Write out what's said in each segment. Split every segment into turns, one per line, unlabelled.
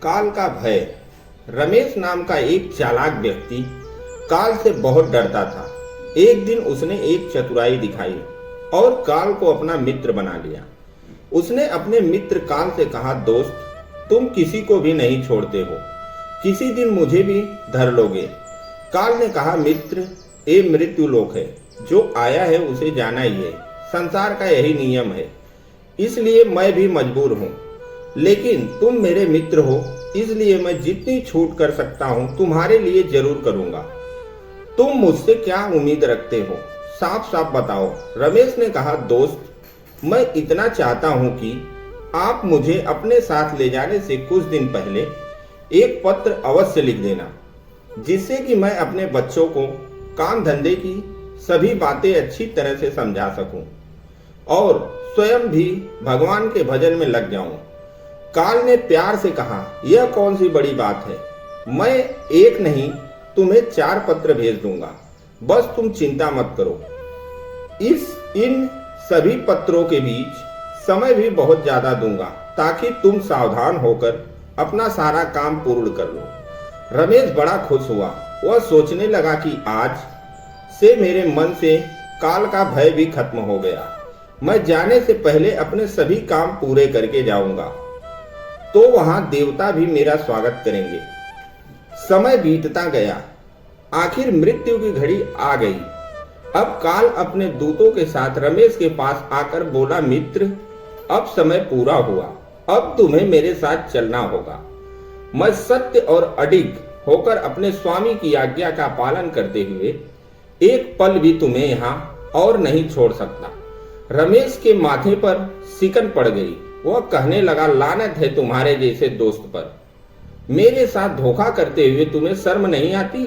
काल का भय। रमेश नाम का एक चालाक व्यक्ति काल से बहुत डरता था। एक दिन उसने एक चतुराई दिखाई और काल को अपना मित्र बना लिया। उसने अपने मित्र काल से कहा, दोस्त, तुम किसी को भी नहीं छोड़ते हो, किसी दिन मुझे भी धर लोगे। काल ने कहा, मित्र, ये मृत्यु लोक है, जो आया है उसे जाना ही है, संसार का यही नियम है, इसलिए मैं भी मजबूर हूँ। लेकिन तुम मेरे मित्र हो, इसलिए मैं जितनी छूट कर सकता हूँ तुम्हारे लिए जरूर करूँगा। तुम मुझसे क्या उम्मीद रखते हो, साफ साफ बताओ। रमेश ने कहा, दोस्त, मैं इतना चाहता हूँ कि आप मुझे अपने साथ ले जाने से कुछ दिन पहले एक पत्र अवश्य लिख देना, जिससे कि मैं अपने बच्चों को काम धंधे की सभी बातें अच्छी तरह से समझा सकूं और स्वयं भी भगवान के भजन में लग जाऊं। काल ने प्यार से कहा, यह कौन सी बड़ी बात है, मैं एक नहीं तुम्हें 4 पत्र भेज दूंगा, बस तुम चिंता मत करो। इन सभी पत्रों के बीच समय भी बहुत ज्यादा दूंगा, ताकि तुम सावधान होकर अपना सारा काम पूर्ण कर लो। रमेश बड़ा खुश हुआ। वह सोचने लगा कि आज से मेरे मन से काल का भय भी खत्म हो गया। मैं जाने से पहले अपने सभी काम पूरे करके जाऊंगा, तो वहां देवता भी मेरा स्वागत करेंगे। समय बीतता गया, आखिर मृत्यु की घड़ी आ गई। अब काल अपने दूतों के साथ रमेश के पास आकर बोला, मित्र, अब समय पूरा हुआ, अब तुम्हें मेरे साथ चलना होगा। मैं सत्य और अडिग होकर अपने स्वामी की आज्ञा का पालन करते हुए एक पल भी तुम्हें यहाँ और नहीं छोड़ सकता। रमेश के माथे पर सिकन पड़ गई। वह कहने लगा, लानत है तुम्हारे जैसे दोस्त पर, मेरे साथ धोखा करते हुए तुम्हें शर्म नहीं आती?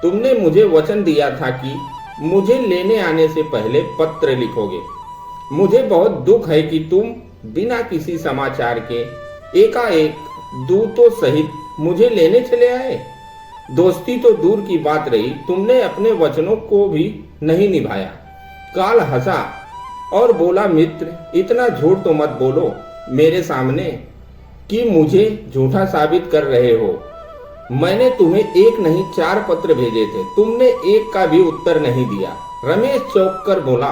तुमने मुझे वचन दिया था कि मुझे लेने आने से पहले पत्र लिखोगे। मुझे बहुत दुख है कि तुम बिना किसी समाचार के एकाएक दूतों सहित मुझे लेने चले आए। दोस्ती तो दूर की बात रही, तुमने अपने वचनों को भी नहीं निभाया। काल हंसा और बोला, मित्र, इतना झूठ तो मत बोलो मेरे सामने कि मुझे झूठा साबित कर रहे हो। मैंने तुम्हें एक नहीं 4 पत्र भेजे थे, तुमने एक का भी उत्तर नहीं दिया। रमेश चौंक कर बोला,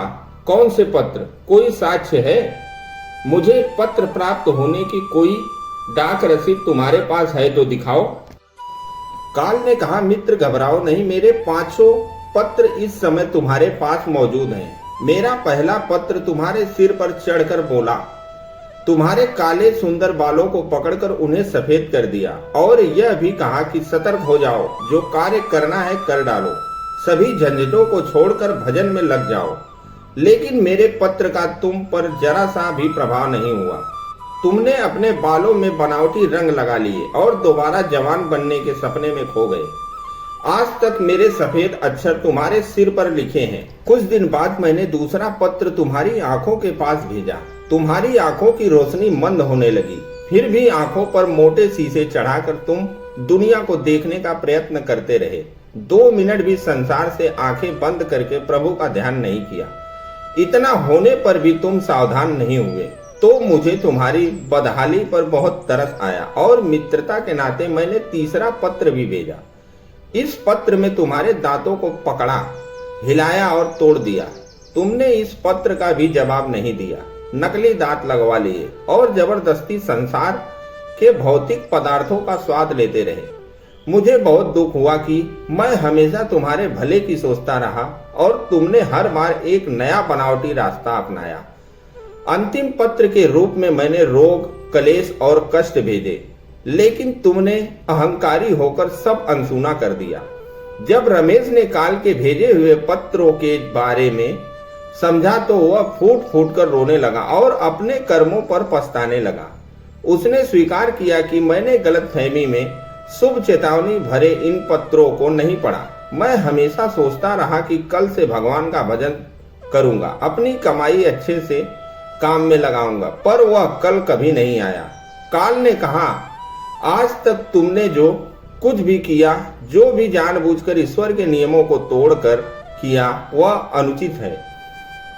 कौन से पत्र, कोई साक्ष्य है? मुझे पत्र प्राप्त होने की कोई डाक रसीद तुम्हारे पास है तो दिखाओ। काल ने कहा, मित्र, घबराओ नहीं, मेरे 500 पत्र इस समय तुम्हारे पास मौजूद हैं। मेरा पहला पत्र तुम्हारे सिर पर चढ़कर बोला, तुम्हारे काले सुंदर बालों को पकड़कर उन्हें सफेद कर दिया, और यह भी कहा कि सतर्क हो जाओ, जो कार्य करना है कर डालो, सभी झंझटों को छोड़कर भजन में लग जाओ। लेकिन मेरे पत्र का तुम पर जरा सा भी प्रभाव नहीं हुआ। तुमने अपने बालों में बनावटी रंग लगा लिए और दोबारा जवान बनने के सपने में खो गए। आज तक मेरे सफेद अक्षर तुम्हारे सिर पर लिखे हैं। कुछ दिन बाद मैंने दूसरा पत्र तुम्हारी आंखों के पास भेजा। तुम्हारी आंखों की रोशनी मंद होने लगी, फिर भी आंखों पर मोटे शीशे चढ़ाकर तुम दुनिया को देखने का प्रयत्न करते रहे। 2 मिनट भी संसार से आंखें बंद करके प्रभु का ध्यान नहीं किया। इतना होने पर भी तुम सावधान नहीं हुए, तो मुझे तुम्हारी बदहाली पर बहुत तरस आया और मित्रता के नाते मैंने तीसरा पत्र भी भेजा। इस पत्र में तुम्हारे दांतों को पकड़ा, हिलाया और तोड़ दिया। तुमने इस पत्र का भी जवाब नहीं दिया, नकली दांत लगवा लिए और जबरदस्ती संसार के भौतिक पदार्थों का स्वाद लेते रहे। मुझे बहुत दुख हुआ कि मैं हमेशा तुम्हारे भले की सोचता रहा और तुमने हर बार एक नया बनावटी रास्ता अपनाया। अंतिम पत्र के रूप में मैंने रोग, कलेश और कष्ट भेजे, लेकिन तुमने अहंकारी होकर सब अनसुना कर दिया। जब रमेश ने काल के भेजे हुए पत्रों के बारे में समझा तो वह फूट फूट कर रोने लगा और अपने कर्मों पर पछताने लगा। उसने स्वीकार किया कि मैंने गलतफहमी में शुभ चेतावनी भरे इन पत्रों को नहीं पढ़ा। मैं हमेशा सोचता रहा कि कल से भगवान का भजन करूंगा, अपनी कमाई अच्छे से काम में लगाऊंगा, पर वह कल कभी नहीं आया। काल ने कहा, आज तक तुमने जो कुछ भी किया, जो भी जानबूझकर ईश्वर के नियमों को तोड़कर किया, वह अनुचित है।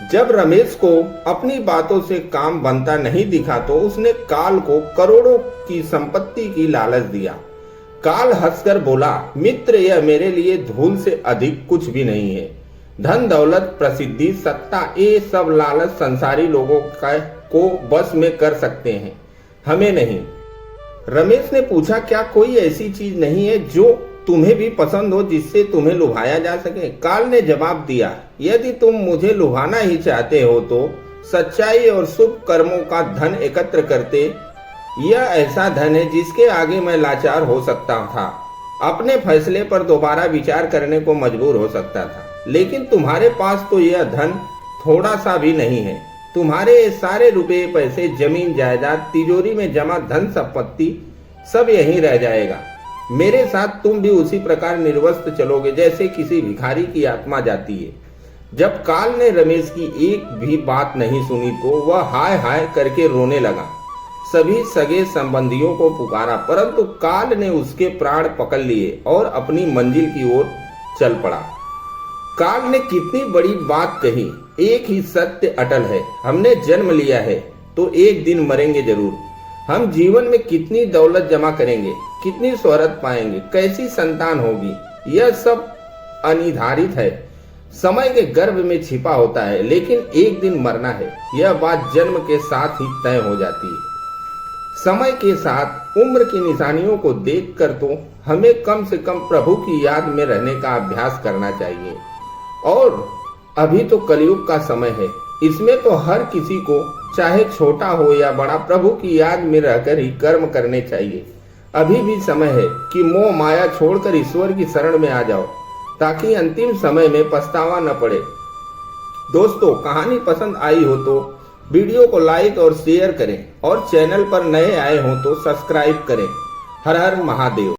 जब रमेश को अपनी बातों से काम बनता नहीं दिखा तो उसने काल को करोड़ों की संपत्ति की लालच दिया। काल हंसकर बोला, मित्र, यह मेरे लिए धूल से अधिक कुछ भी नहीं है। धन दौलत प्रसिद्धि सत्ता ये सब लालच संसारी लोगों को बस में कर सकते हैं, हमें नहीं। रमेश ने पूछा, क्या कोई ऐसी चीज नहीं है जो तुम्हें भी पसंद हो, जिससे तुम्हें लुभाया जा सके? काल ने जवाब दिया, यदि तुम मुझे लुभाना ही चाहते हो तो सच्चाई और शुभ कर्मों का धन एकत्र करते। यह ऐसा धन है जिसके आगे मैं लाचार हो सकता था, अपने फैसले पर दोबारा विचार करने को मजबूर हो सकता था। लेकिन तुम्हारे पास तो यह धन थोड़ा सा भी नहीं है। तुम्हारे ये सारे रुपए पैसे, जमीन जायदाद, तिजोरी में जमा धन संपत्ति सब यहीं रह जाएगा। मेरे साथ तुम भी उसी प्रकार निर्वस्त्र चलोगे जैसे किसी भिखारी की आत्मा जाती है। जब काल ने रमेश की एक भी बात नहीं सुनी तो वह हाय हाय करके रोने लगा। सभी सगे संबंधियों को पुकारा, परंतु काल ने उसके प्राण पकड़ लिए और अपनी मंजिल की ओर चल पड़ा। काल ने कितनी बड़ी बात कही। एक ही सत्य अटल है, हमने जन्म लिया है तो एक दिन मरेंगे जरूर। हम जीवन में कितनी दौलत जमा करेंगे, कितनी शोहरत पाएंगे, कैसी संतान होगी, यह सब अनिर्धारित है, समय के गर्भ में छिपा होता है। लेकिन एक दिन मरना है, यह बात जन्म के साथ ही तय हो जाती है। समय के साथ उम्र की निशानियों को देखकर तो हमें कम से कम प्रभु की याद में रहने का अभ्यास करना चाहिए। और अभी तो कलयुग का समय है, इसमें तो हर किसी को, चाहे छोटा हो या बड़ा, प्रभु की याद में रहकर ही कर्म करने चाहिए। अभी भी समय है कि मोह माया छोड़कर ईश्वर की शरण में आ जाओ, ताकि अंतिम समय में पछतावा न पड़े। दोस्तों, कहानी पसंद आई हो तो वीडियो को लाइक और शेयर करें और चैनल पर नए आए हो तो सब्सक्राइब करें। हर हर महादेव।